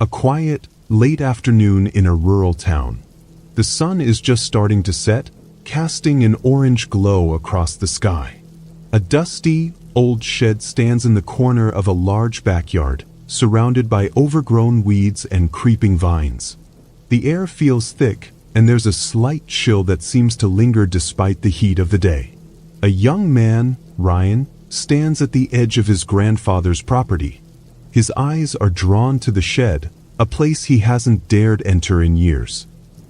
A quiet, late afternoon in a rural town. The sun is just starting to set, casting an orange glow across the sky. A dusty, old shed stands in the corner of a large backyard, surrounded by overgrown weeds and creeping vines. The air feels thick, and there's a slight chill that seems to linger despite the heat of the day. A young man, Ryan, stands at the edge of his grandfather's property. His eyes are drawn to the shed, a place he hasn't dared enter in years.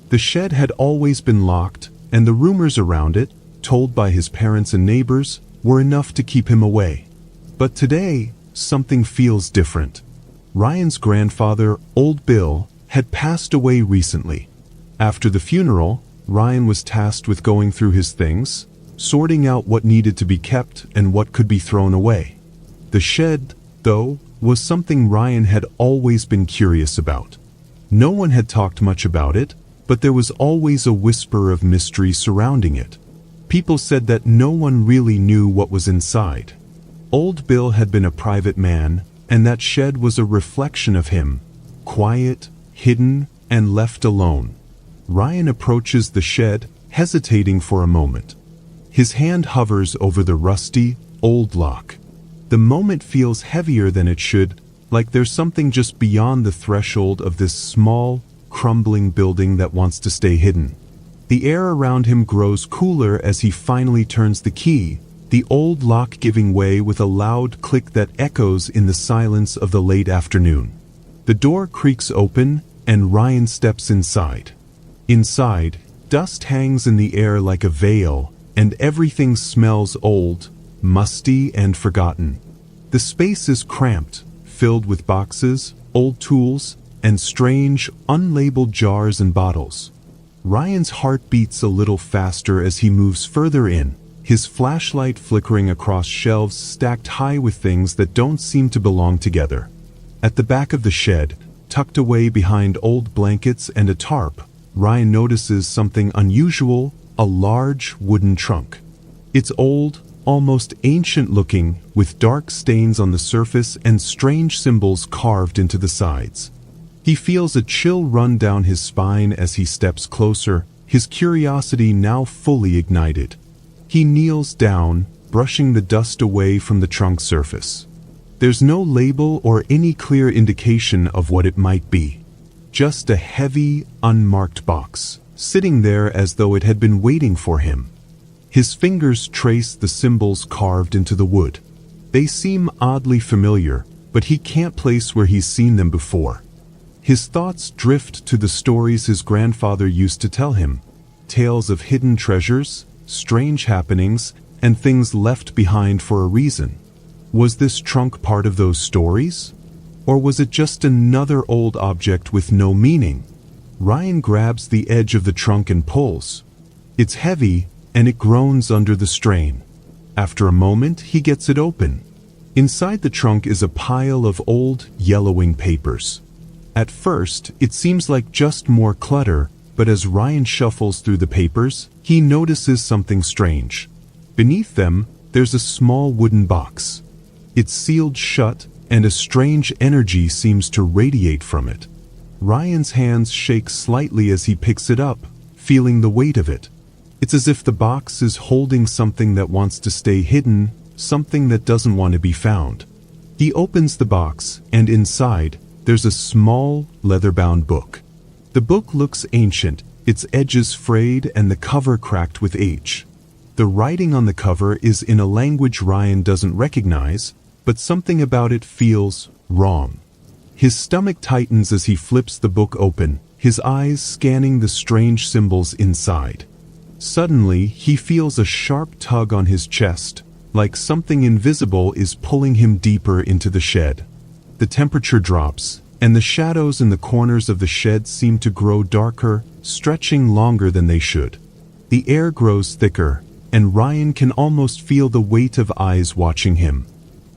The shed had always been locked, and the rumors around it, told by his parents and neighbors, were enough to keep him away. But today, something feels different. Ryan's grandfather, Old Bill, had passed away recently. After the funeral, Ryan was tasked with going through his things, sorting out what needed to be kept and what could be thrown away. The shed, though, was something Ryan had always been curious about. No one had talked much about it, but there was always a whisper of mystery surrounding it. People said that no one really knew what was inside. Old Bill had been a private man, and that shed was a reflection of him, quiet, hidden, and left alone. Ryan approaches the shed, hesitating for a moment. His hand hovers over the rusty, old lock. The moment feels heavier than it should, like there's something just beyond the threshold of this small, crumbling building that wants to stay hidden. The air around him grows cooler as he finally turns the key, the old lock giving way with a loud click that echoes in the silence of the late afternoon. The door creaks open, and Ryan steps inside. Inside, dust hangs in the air like a veil, and everything smells old, musty, and forgotten. The space is cramped, filled with boxes, old tools, and strange, unlabeled jars and bottles. Ryan's heart beats a little faster as he moves further in, his flashlight flickering across shelves stacked high with things that don't seem to belong together. At the back of the shed, tucked away behind old blankets and a tarp, Ryan notices something unusual, a large wooden trunk. It's old, almost ancient-looking, with dark stains on the surface and strange symbols carved into the sides. He feels a chill run down his spine as he steps closer, his curiosity now fully ignited. He kneels down, brushing the dust away from the trunk's surface. There's no label or any clear indication of what it might be. Just a heavy, unmarked box, sitting there as though it had been waiting for him. His fingers trace the symbols carved into the wood. They seem oddly familiar, but he can't place where he's seen them before. His thoughts drift to the stories his grandfather used to tell him, tales of hidden treasures, strange happenings, and things left behind for a reason. Was this trunk part of those stories? Or was it just another old object with no meaning? Ryan grabs the edge of the trunk and pulls. It's heavy, and it groans under the strain. After a moment, he gets it open. Inside the trunk is a pile of old, yellowing papers. At first, it seems like just more clutter, but as Ryan shuffles through the papers, he notices something strange. Beneath them, there's a small wooden box. It's sealed shut, and a strange energy seems to radiate from it. Ryan's hands shake slightly as he picks it up, feeling the weight of it. It's as if the box is holding something that wants to stay hidden, something that doesn't want to be found. He opens the box, and inside, there's a small, leather-bound book. The book looks ancient, its edges frayed and the cover cracked with age. The writing on the cover is in a language Ryan doesn't recognize, but something about it feels wrong. His stomach tightens as he flips the book open, his eyes scanning the strange symbols inside. Suddenly, he feels a sharp tug on his chest, like something invisible is pulling him deeper into the shed. The temperature drops, and the shadows in the corners of the shed seem to grow darker, stretching longer than they should. The air grows thicker, and Ryan can almost feel the weight of eyes watching him.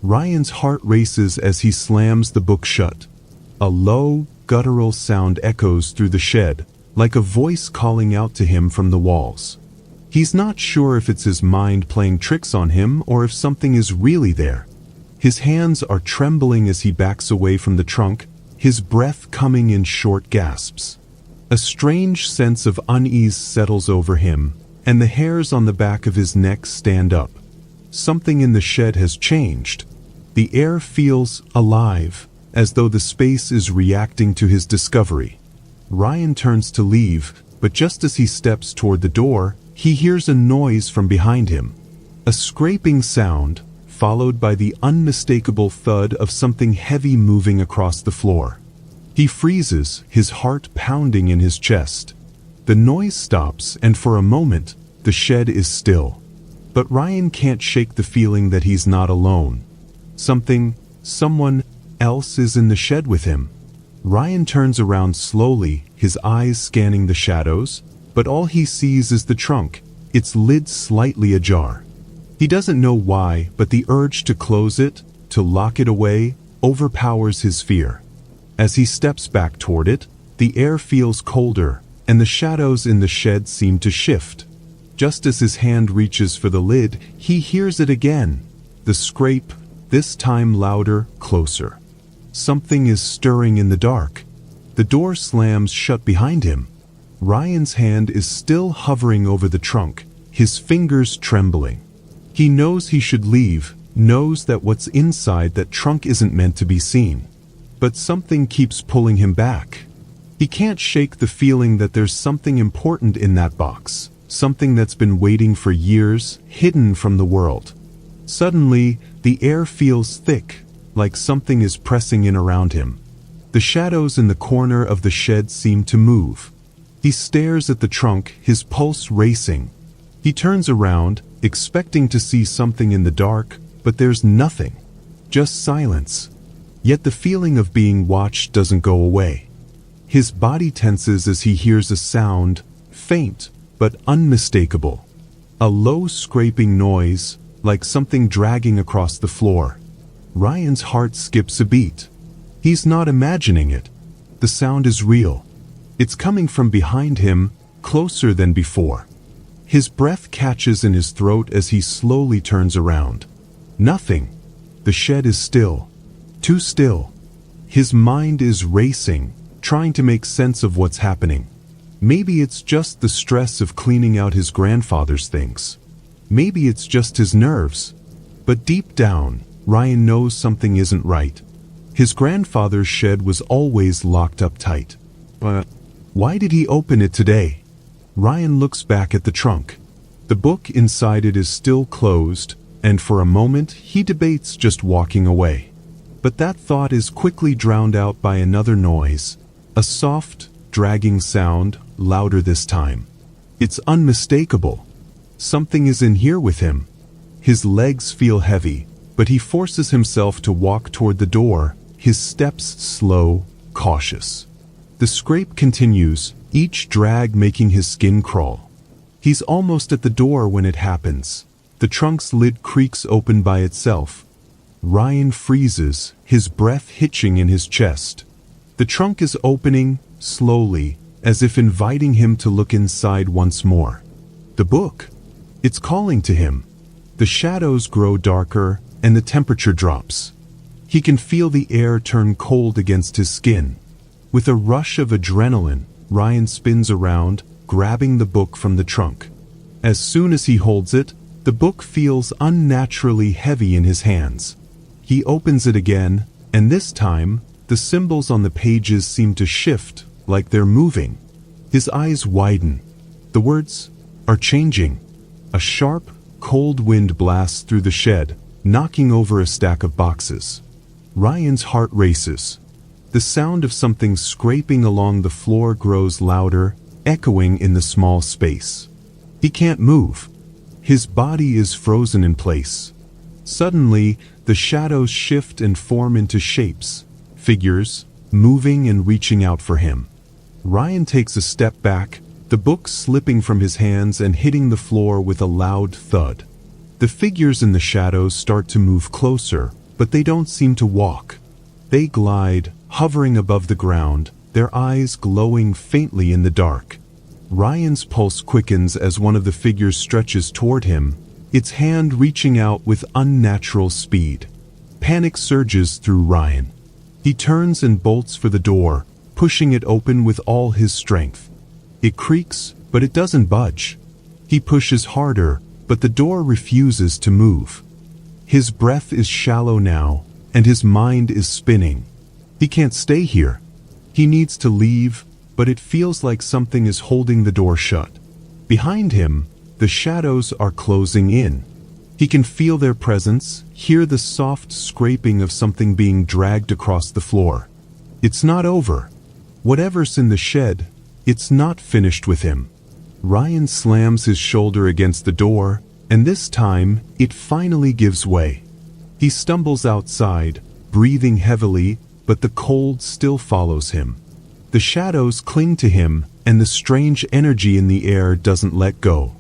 Ryan's heart races as he slams the book shut. A low, guttural sound echoes through the shed, like a voice calling out to him from the walls. He's not sure if it's his mind playing tricks on him or if something is really there. His hands are trembling as he backs away from the trunk, his breath coming in short gasps. A strange sense of unease settles over him, and the hairs on the back of his neck stand up. Something in the shed has changed. The air feels alive, as though the space is reacting to his discovery. Ryan turns to leave, but just as he steps toward the door, he hears a noise from behind him. A scraping sound, followed by the unmistakable thud of something heavy moving across the floor. He freezes, his heart pounding in his chest. The noise stops, and for a moment, the shed is still. But Ryan can't shake the feeling that he's not alone. Someone else is in the shed with him. Ryan turns around slowly, his eyes scanning the shadows, but all he sees is the trunk, its lid slightly ajar. He doesn't know why, but the urge to close it, to lock it away, overpowers his fear. As he steps back toward it, the air feels colder, and the shadows in the shed seem to shift. Just as his hand reaches for the lid, he hears it again. The scrape, this time louder, closer. Something is stirring in the dark. The door slams shut behind him. Ryan's hand is still hovering over the trunk, his fingers trembling. He knows he should leave, knows that what's inside that trunk isn't meant to be seen. But something keeps pulling him back. He can't shake the feeling that there's something important in that box, something that's been waiting for years, hidden from the world. Suddenly, the air feels thick, like something is pressing in around him. The shadows in the corner of the shed seem to move. He stares at the trunk, his pulse racing. He turns around, expecting to see something in the dark, but there's nothing. Just silence. Yet the feeling of being watched doesn't go away. His body tenses as he hears a sound, faint but unmistakable. A low scraping noise, like something dragging across the floor. Ryan's heart skips a beat. He's not imagining it. The sound is real. It's coming from behind him, closer than before. His breath catches in his throat as he slowly turns around. Nothing. The shed is still. Too still. His mind is racing, trying to make sense of what's happening. Maybe it's just the stress of cleaning out his grandfather's things. Maybe it's just his nerves. But deep down, Ryan knows something isn't right. His grandfather's shed was always locked up tight. But why did he open it today? Ryan looks back at the trunk. The book inside it is still closed, and for a moment he debates just walking away. But that thought is quickly drowned out by another noise. A soft, dragging sound, louder this time. It's unmistakable. Something is in here with him. His legs feel heavy, but he forces himself to walk toward the door, his steps slow, cautious. The scrape continues, each drag making his skin crawl. He's almost at the door when it happens. The trunk's lid creaks open by itself. Ryan freezes, his breath hitching in his chest. The trunk is opening, slowly, as if inviting him to look inside once more. The book. It's calling to him. The shadows grow darker, and the temperature drops. He can feel the air turn cold against his skin. With a rush of adrenaline, Ryan spins around, grabbing the book from the trunk. As soon as he holds it, the book feels unnaturally heavy in his hands. He opens it again, and this time, the symbols on the pages seem to shift, like they're moving. His eyes widen. The words are changing. A sharp, cold wind blasts through the shed, knocking over a stack of boxes. Ryan's heart races. The sound of something scraping along the floor grows louder, echoing in the small space. He can't move. His body is frozen in place. Suddenly, the shadows shift and form into shapes, figures, moving and reaching out for him. Ryan takes a step back, the book slipping from his hands and hitting the floor with a loud thud. The figures in the shadows start to move closer, but they don't seem to walk. They glide, hovering above the ground, their eyes glowing faintly in the dark. Ryan's pulse quickens as one of the figures stretches toward him, its hand reaching out with unnatural speed. Panic surges through Ryan. He turns and bolts for the door, pushing it open with all his strength. It creaks, but it doesn't budge. He pushes harder, but the door refuses to move. His breath is shallow now, and his mind is spinning. He can't stay here. He needs to leave, but it feels like something is holding the door shut. Behind him, the shadows are closing in. He can feel their presence, hear the soft scraping of something being dragged across the floor. It's not over. Whatever's in the shed, it's not finished with him. Ryan slams his shoulder against the door, and this time, it finally gives way. He stumbles outside, breathing heavily, but the cold still follows him. The shadows cling to him, and the strange energy in the air doesn't let go.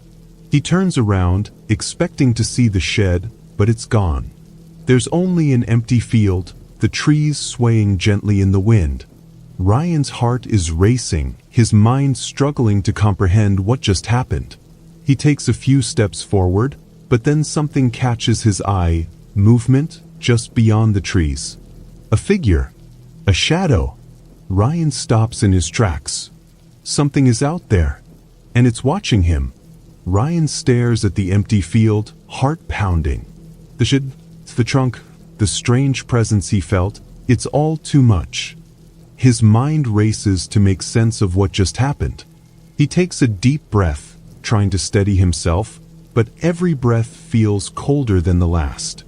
He turns around, expecting to see the shed, but it's gone. There's only an empty field, the trees swaying gently in the wind. Ryan's heart is racing, his mind struggling to comprehend what just happened. He takes a few steps forward, but then something catches his eye, movement just beyond the trees. A figure. A shadow. Ryan stops in his tracks. Something is out there, and it's watching him. Ryan stares at the empty field, heart pounding. The shed, the trunk, the strange presence he felt, it's all too much. His mind races to make sense of what just happened. He takes a deep breath, trying to steady himself, but every breath feels colder than the last.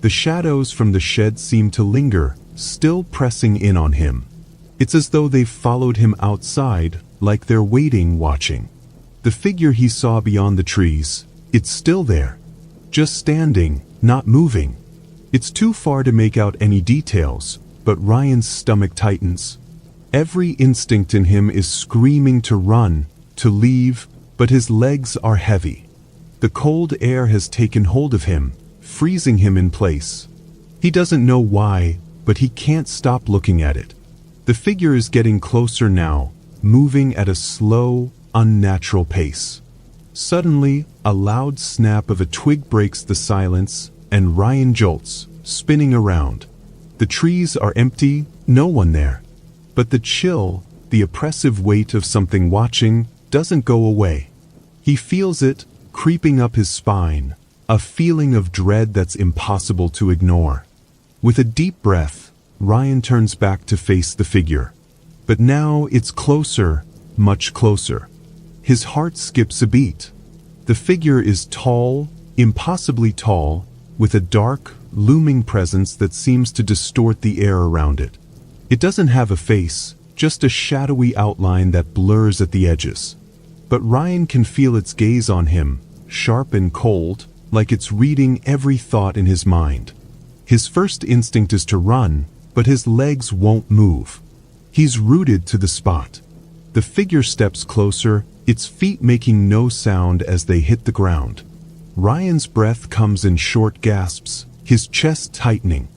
The shadows from the shed seem to linger, still pressing in on him. It's as though they've followed him outside, like they're waiting, watching. The figure he saw beyond the trees, it's still there. Just standing, not moving. It's too far to make out any details, but Ryan's stomach tightens. Every instinct in him is screaming to run, to leave, but his legs are heavy. The cold air has taken hold of him, freezing him in place. He doesn't know why, but he can't stop looking at it. The figure is getting closer now, moving at a slow, unnatural pace. Suddenly, a loud snap of a twig breaks the silence, and Ryan jolts, spinning around. The trees are empty, no one there. But the chill, the oppressive weight of something watching, doesn't go away. He feels it, creeping up his spine, a feeling of dread that's impossible to ignore. With a deep breath, Ryan turns back to face the figure. But now it's closer, much closer. His heart skips a beat. The figure is tall, impossibly tall, with a dark, looming presence that seems to distort the air around it. It doesn't have a face, just a shadowy outline that blurs at the edges. But Ryan can feel its gaze on him, sharp and cold, like it's reading every thought in his mind. His first instinct is to run, but his legs won't move. He's rooted to the spot. The figure steps closer, its feet making no sound as they hit the ground. Ryan's breath comes in short gasps, his chest tightening.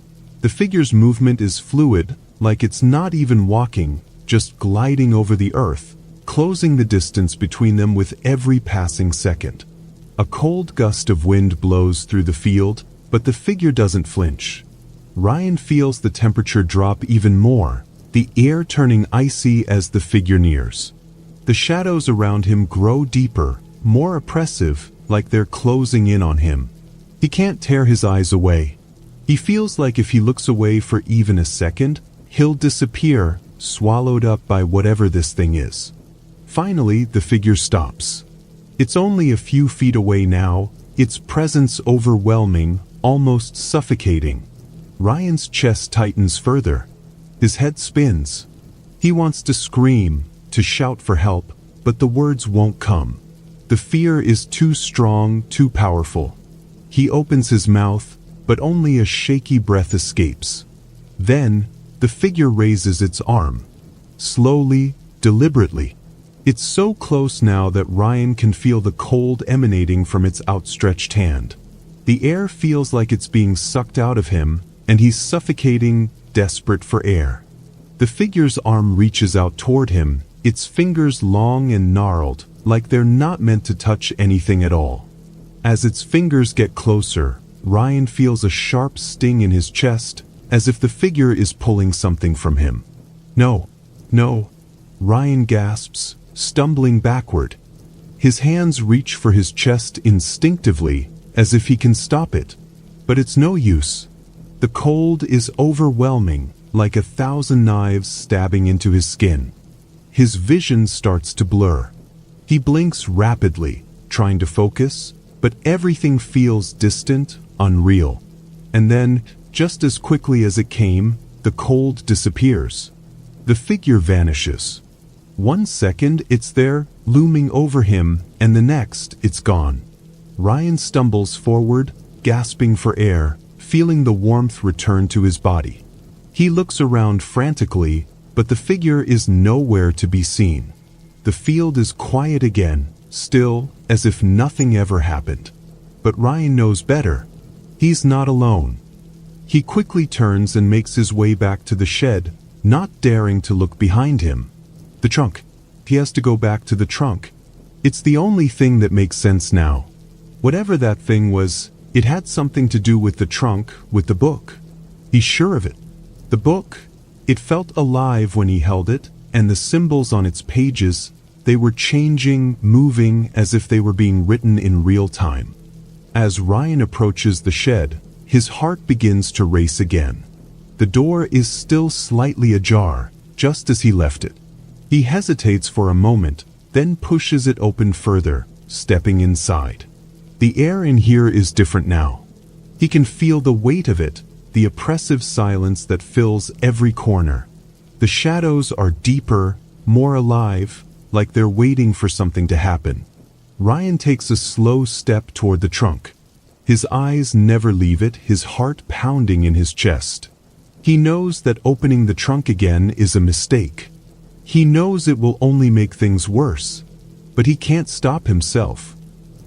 The figure's movement is fluid, like it's not even walking, just gliding over the earth, closing the distance between them with every passing second. A cold gust of wind blows through the field, but the figure doesn't flinch. Ryan feels the temperature drop even more, the air turning icy as the figure nears. The shadows around him grow deeper, more oppressive, like they're closing in on him. He can't tear his eyes away. He feels like if he looks away for even a second, he'll disappear, swallowed up by whatever this thing is. Finally, the figure stops. It's only a few feet away now, its presence overwhelming, almost suffocating. Ryan's chest tightens further. His head spins. He wants to scream, to shout for help, but the words won't come. The fear is too strong, too powerful. He opens his mouth, but only a shaky breath escapes. Then, the figure raises its arm. Slowly, deliberately. It's so close now that Ryan can feel the cold emanating from its outstretched hand. The air feels like it's being sucked out of him, and he's suffocating, desperate for air. The figure's arm reaches out toward him, its fingers long and gnarled, like they're not meant to touch anything at all. As its fingers get closer, Ryan feels a sharp sting in his chest, as if the figure is pulling something from him. No, no, Ryan gasps, stumbling backward. His hands reach for his chest instinctively, as if he can stop it. But it's no use. The cold is overwhelming, like 1,000 knives stabbing into his skin. His vision starts to blur. He blinks rapidly, trying to focus, but everything feels distant, unreal. And then, just as quickly as it came, the cold disappears. The figure vanishes. 1 second it's there, looming over him, and the next it's gone. Ryan stumbles forward, gasping for air, feeling the warmth return to his body. He looks around frantically, but the figure is nowhere to be seen. The field is quiet again, still, as if nothing ever happened. But Ryan knows better. He's not alone. He quickly turns and makes his way back to the shed, not daring to look behind him. The trunk. He has to go back to the trunk. It's the only thing that makes sense now. Whatever that thing was, it had something to do with the trunk, with the book. He's sure of it. The book, it felt alive when he held it, and the symbols on its pages, they were changing, moving, as if they were being written in real time. As Ryan approaches the shed, his heart begins to race again. The door is still slightly ajar, just as he left it. He hesitates for a moment, then pushes it open further, stepping inside. The air in here is different now. He can feel the weight of it, the oppressive silence that fills every corner. The shadows are deeper, more alive, like they're waiting for something to happen. Ryan takes a slow step toward the trunk. His eyes never leave it, his heart pounding in his chest. He knows that opening the trunk again is a mistake. He knows it will only make things worse. But he can't stop himself.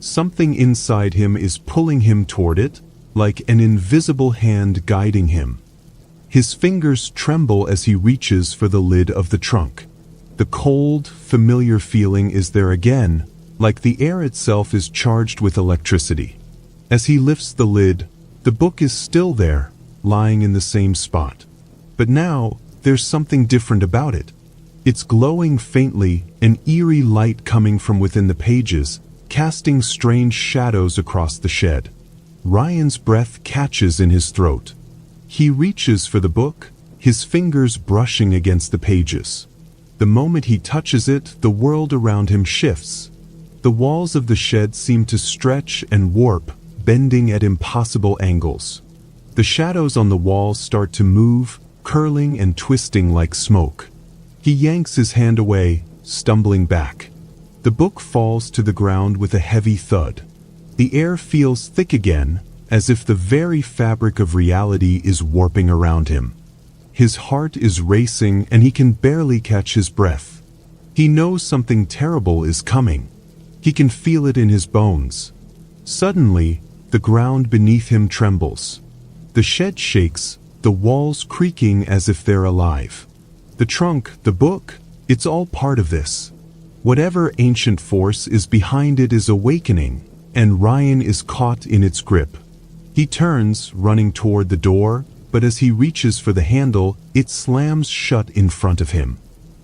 Something inside him is pulling him toward it, like an invisible hand guiding him. His fingers tremble as he reaches for the lid of the trunk. The cold, familiar feeling is there again, like the air itself is charged with electricity. As he lifts the lid, the book is still there, lying in the same spot. But now, there's something different about it. It's glowing faintly, an eerie light coming from within the pages, casting strange shadows across the shed. Ryan's breath catches in his throat. He reaches for the book, his fingers brushing against the pages. The moment he touches it, the world around him shifts. The walls of the shed seem to stretch and warp, bending at impossible angles. The shadows on the walls start to move, curling and twisting like smoke. He yanks his hand away, stumbling back. The book falls to the ground with a heavy thud. The air feels thick again, as if the very fabric of reality is warping around him. His heart is racing and he can barely catch his breath. He knows something terrible is coming. He can feel it in his bones. Suddenly, the ground beneath him trembles. The shed shakes, the walls creaking as if they're alive. The trunk, the book, it's all part of this. Whatever ancient force is behind it is awakening, and Ryan is caught in its grip. He turns, running toward the door, but as he reaches for the handle, it slams shut in front of him.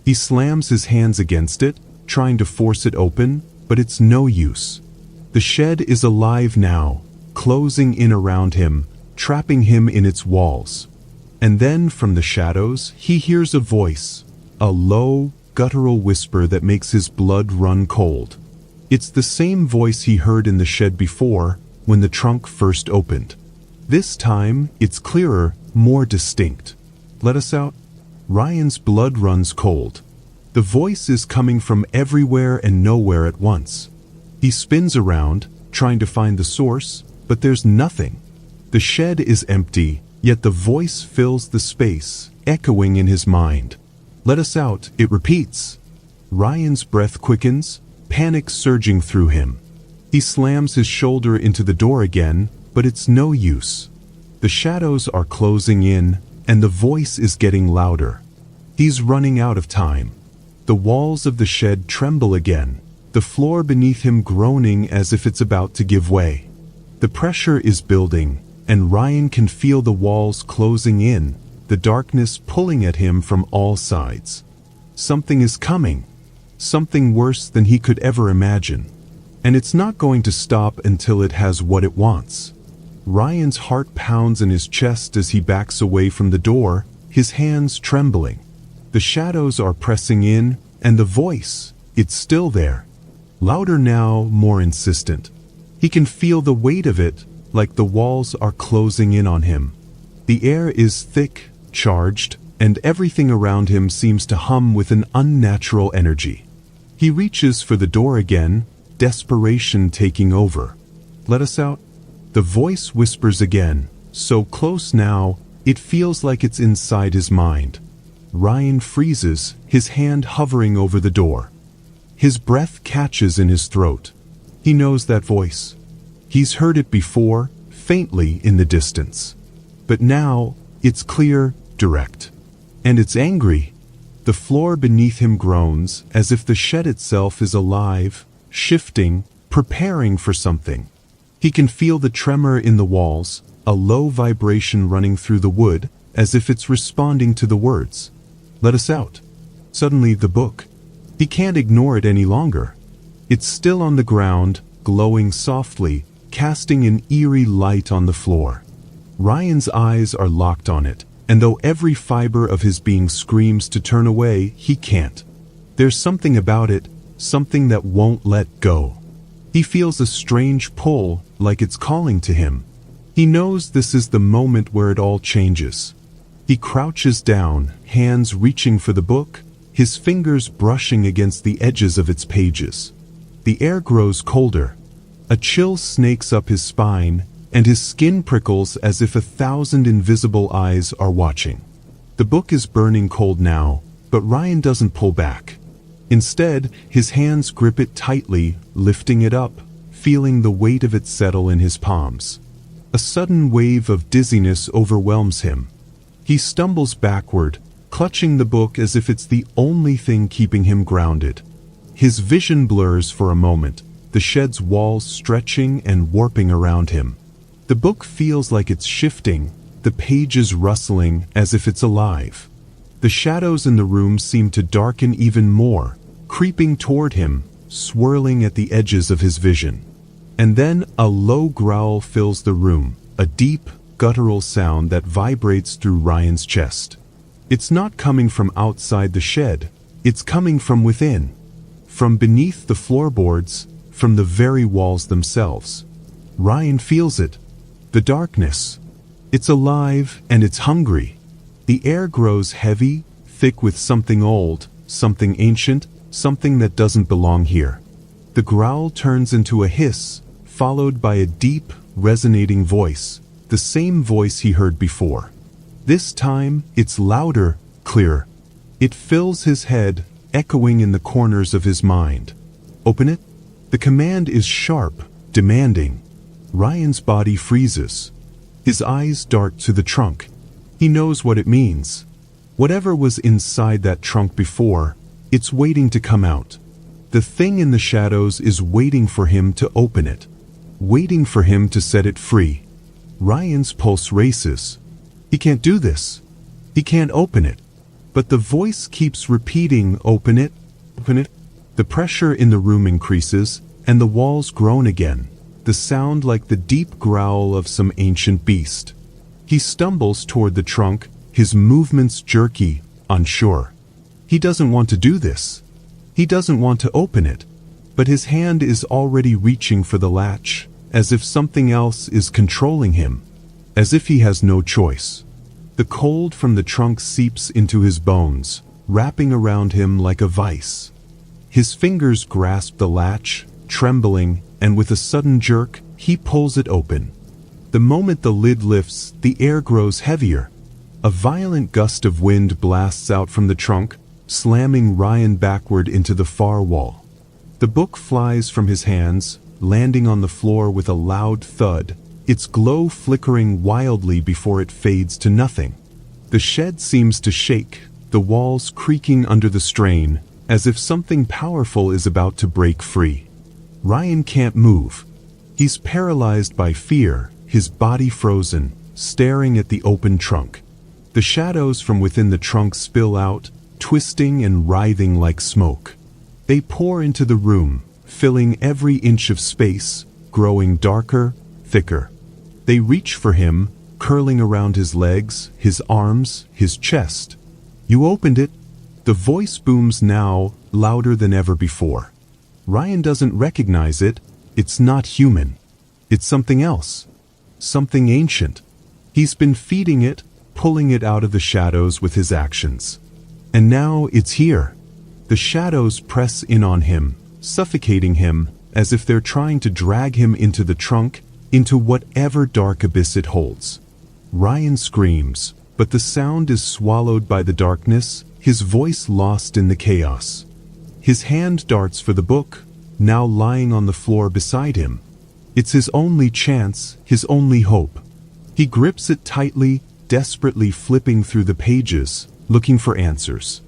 He slams his hands against it, trying to force it open, but it's no use. The shed is alive now, closing in around him, trapping him in its walls. And then, from the shadows, he hears a voice, a low, guttural whisper that makes his blood run cold. It's the same voice he heard in the shed before, when the trunk first opened. This time, it's clearer, more distinct. "Let us out." Ryan's blood runs cold. The voice is coming from everywhere and nowhere at once. He spins around, trying to find the source, but there's nothing. The shed is empty, yet the voice fills the space, echoing in his mind. "Let us out," it repeats. Ryan's breath quickens, panic surging through him. He slams his shoulder into the door again, but it's no use. The shadows are closing in, and the voice is getting louder. He's running out of time. The walls of the shed tremble again, the floor beneath him groaning as if it's about to give way. The pressure is building, and Ryan can feel the walls closing in, the darkness pulling at him from all sides. Something is coming. Something worse than he could ever imagine. And it's not going to stop until it has what it wants. Ryan's heart pounds in his chest as he backs away from the door, his hands trembling. The shadows are pressing in, and the voice, it's still there. Louder now, more insistent. He can feel the weight of it, like the walls are closing in on him. The air is thick, charged, and everything around him seems to hum with an unnatural energy. He reaches for the door again, desperation taking over. "Let us out." The voice whispers again, so close now, it feels like it's inside his mind. Ryan freezes, his hand hovering over the door. His breath catches in his throat. He knows that voice. He's heard it before, faintly in the distance. But now, it's clear, direct. And it's angry. The floor beneath him groans, as if the shed itself is alive, shifting, preparing for something. He can feel the tremor in the walls, a low vibration running through the wood, as if it's responding to the words. "Let us out." Suddenly the book. He can't ignore it any longer. It's still on the ground, glowing softly, casting an eerie light on the floor. Ryan's eyes are locked on it, and though every fiber of his being screams to turn away, he can't. There's something about it, something that won't let go. He feels a strange pull, like it's calling to him. He knows this is the moment where it all changes. He crouches down, hands reaching for the book, his fingers brushing against the edges of its pages. The air grows colder. A chill snakes up his spine, and his skin prickles as if 1,000 invisible eyes are watching. The book is burning cold now, but Ryan doesn't pull back. Instead, his hands grip it tightly, lifting it up, feeling the weight of it settle in his palms. A sudden wave of dizziness overwhelms him. He stumbles backward, clutching the book as if it's the only thing keeping him grounded. His vision blurs for a moment, the shed's walls stretching and warping around him. The book feels like it's shifting, the pages rustling as if it's alive. The shadows in the room seem to darken even more, creeping toward him, swirling at the edges of his vision. And then a low growl fills the room, a deep, guttural sound that vibrates through Ryan's chest. It's not coming from outside the shed, it's coming from within. From beneath the floorboards, from the very walls themselves. Ryan feels it. The darkness. It's alive and it's hungry. The air grows heavy, thick with something old, something ancient, something that doesn't belong here. The growl turns into a hiss, followed by a deep, resonating voice, the same voice he heard before. This time, it's louder, clearer. It fills his head, echoing in the corners of his mind. "Open it?" The command is sharp, demanding. Ryan's body freezes. His eyes dart to the trunk. He knows what it means. Whatever was inside that trunk before, it's waiting to come out. The thing in the shadows is waiting for him to open it. Waiting for him to set it free. Ryan's pulse races. He can't do this. He can't open it. But the voice keeps repeating, "Open it, open it." The pressure in the room increases, and the walls groan again, the sound like the deep growl of some ancient beast. He stumbles toward the trunk, his movements jerky, unsure. He doesn't want to do this. He doesn't want to open it. But his hand is already reaching for the latch, as if something else is controlling him. As if he has no choice. The cold from the trunk seeps into his bones, wrapping around him like a vice. His fingers grasp the latch, trembling, and with a sudden jerk, he pulls it open. The moment the lid lifts, the air grows heavier. A violent gust of wind blasts out from the trunk, slamming Ryan backward into the far wall. The book flies from his hands, landing on the floor with a loud thud, its glow flickering wildly before it fades to nothing. The shed seems to shake, the walls creaking under the strain, as if something powerful is about to break free. Ryan can't move. He's paralyzed by fear, his body frozen, staring at the open trunk. The shadows from within the trunk spill out, twisting and writhing like smoke. They pour into the room, filling every inch of space, growing darker, thicker. They reach for him, curling around his legs, his arms, his chest. "You opened it." The voice booms now, louder than ever before. Ryan doesn't recognize it. It's not human. It's something else. Something ancient. He's been feeding it, pulling it out of the shadows with his actions. And now it's here. The shadows press in on him, suffocating him, as if they're trying to drag him into the trunk, into whatever dark abyss it holds. Ryan screams, but the sound is swallowed by the darkness, his voice lost in the chaos. His hand darts for the book, now lying on the floor beside him. It's his only chance, his only hope. He grips it tightly, desperately flipping through the pages, looking for answers.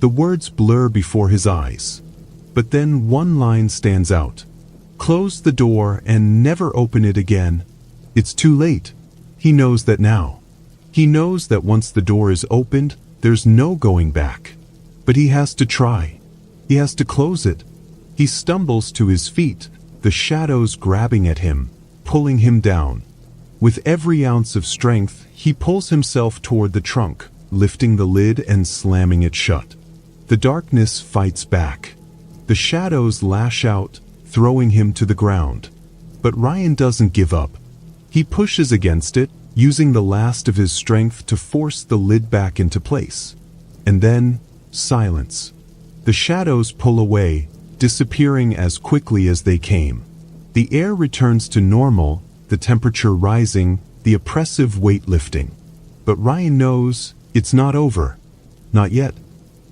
The words blur before his eyes. But then one line stands out. "Close the door and never open it again." It's too late. He knows that now. He knows that once the door is opened, there's no going back. But he has to try. He has to close it. He stumbles to his feet, the shadows grabbing at him, pulling him down. With every ounce of strength, he pulls himself toward the trunk, lifting the lid and slamming it shut. The darkness fights back. The shadows lash out, throwing him to the ground. But Ryan doesn't give up. He pushes against it, using the last of his strength to force the lid back into place. And then, silence. The shadows pull away, disappearing as quickly as they came. The air returns to normal, the temperature rising, the oppressive weight lifting. But Ryan knows it's not over. Not yet.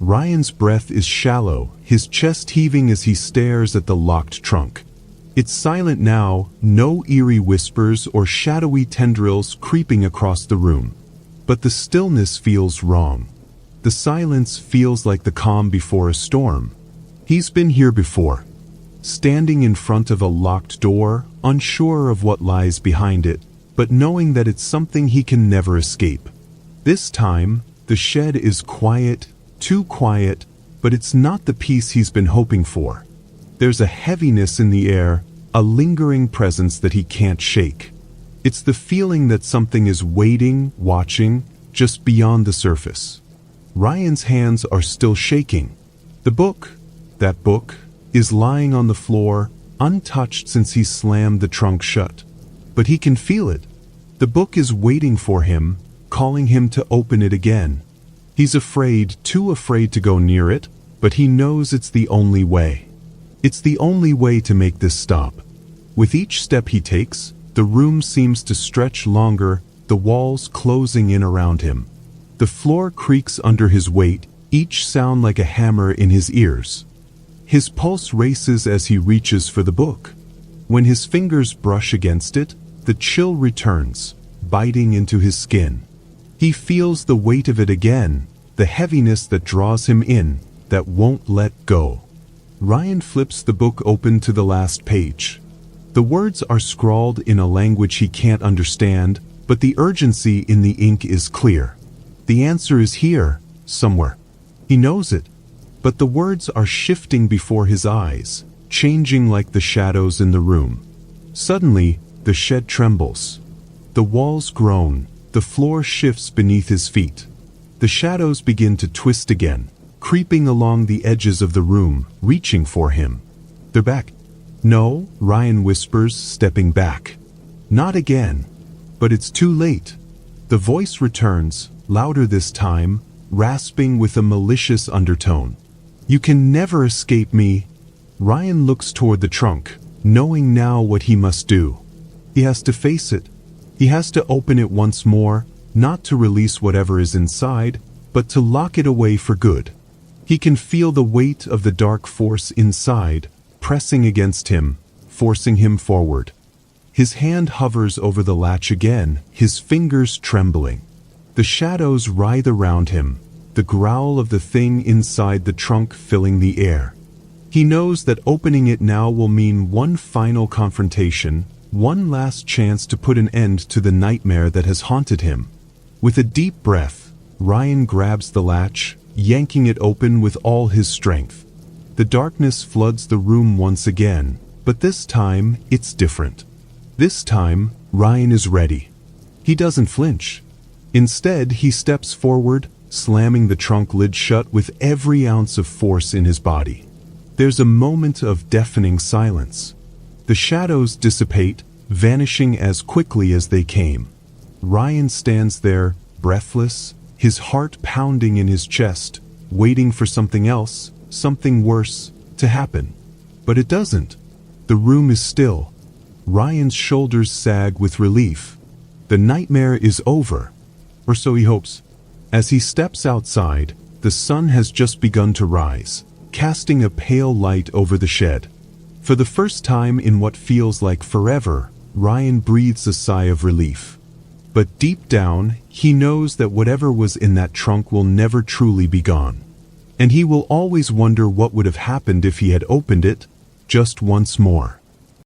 Ryan's breath is shallow, his chest heaving as he stares at the locked trunk. It's silent now, no eerie whispers or shadowy tendrils creeping across the room. But the stillness feels wrong. The silence feels like the calm before a storm. He's been here before. Standing in front of a locked door, unsure of what lies behind it, but knowing that it's something he can never escape. This time, the shed is quiet, too quiet, but it's not the peace he's been hoping for. There's a heaviness in the air, a lingering presence that he can't shake. It's the feeling that something is waiting, watching, just beyond the surface. Ryan's hands are still shaking. The book, that book, is lying on the floor, untouched since he slammed the trunk shut. But he can feel it. The book is waiting for him, calling him to open it again. He's afraid, too afraid to go near it, but he knows it's the only way. It's the only way to make this stop. With each step he takes, the room seems to stretch longer, the walls closing in around him. The floor creaks under his weight, each sound like a hammer in his ears. His pulse races as he reaches for the book. When his fingers brush against it, the chill returns, biting into his skin. He feels the weight of it again, the heaviness that draws him in, that won't let go. Ryan flips the book open to the last page. The words are scrawled in a language he can't understand, but the urgency in the ink is clear. The answer is here, somewhere. He knows it. But the words are shifting before his eyes, changing like the shadows in the room. Suddenly, the shed trembles. The walls groan, the floor shifts beneath his feet. The shadows begin to twist again, creeping along the edges of the room, reaching for him. They're back. "No," Ryan whispers, stepping back. "Not again." But it's too late. The voice returns, louder this time, rasping with a malicious undertone. "You can never escape me." Ryan looks toward the trunk, knowing now what he must do. He has to face it. He has to open it once more, not to release whatever is inside, but to lock it away for good. He can feel the weight of the dark force inside, pressing against him, forcing him forward. His hand hovers over the latch again, his fingers trembling. The shadows writhe around him, the growl of the thing inside the trunk filling the air. He knows that opening it now will mean one final confrontation, One last chance to put an end to the nightmare that has haunted him. With a deep breath, Ryan grabs the latch, yanking it open with all his strength. The darkness floods the room once again, but this time it's different. This time, Ryan is ready. He doesn't flinch. Instead, he steps forward, slamming the trunk lid shut with every ounce of force in his body. There's a moment of deafening silence. The shadows dissipate, vanishing as quickly as they came. Ryan stands there, breathless, his heart pounding in his chest, waiting for something else, something worse, to happen. But it doesn't. The room is still. Ryan's shoulders sag with relief. The nightmare is over. Or so he hopes. As he steps outside, the sun has just begun to rise, casting a pale light over the shed. For the first time in what feels like forever, Ryan breathes a sigh of relief. But deep down, he knows that whatever was in that trunk will never truly be gone. And he will always wonder what would have happened if he had opened it just once more.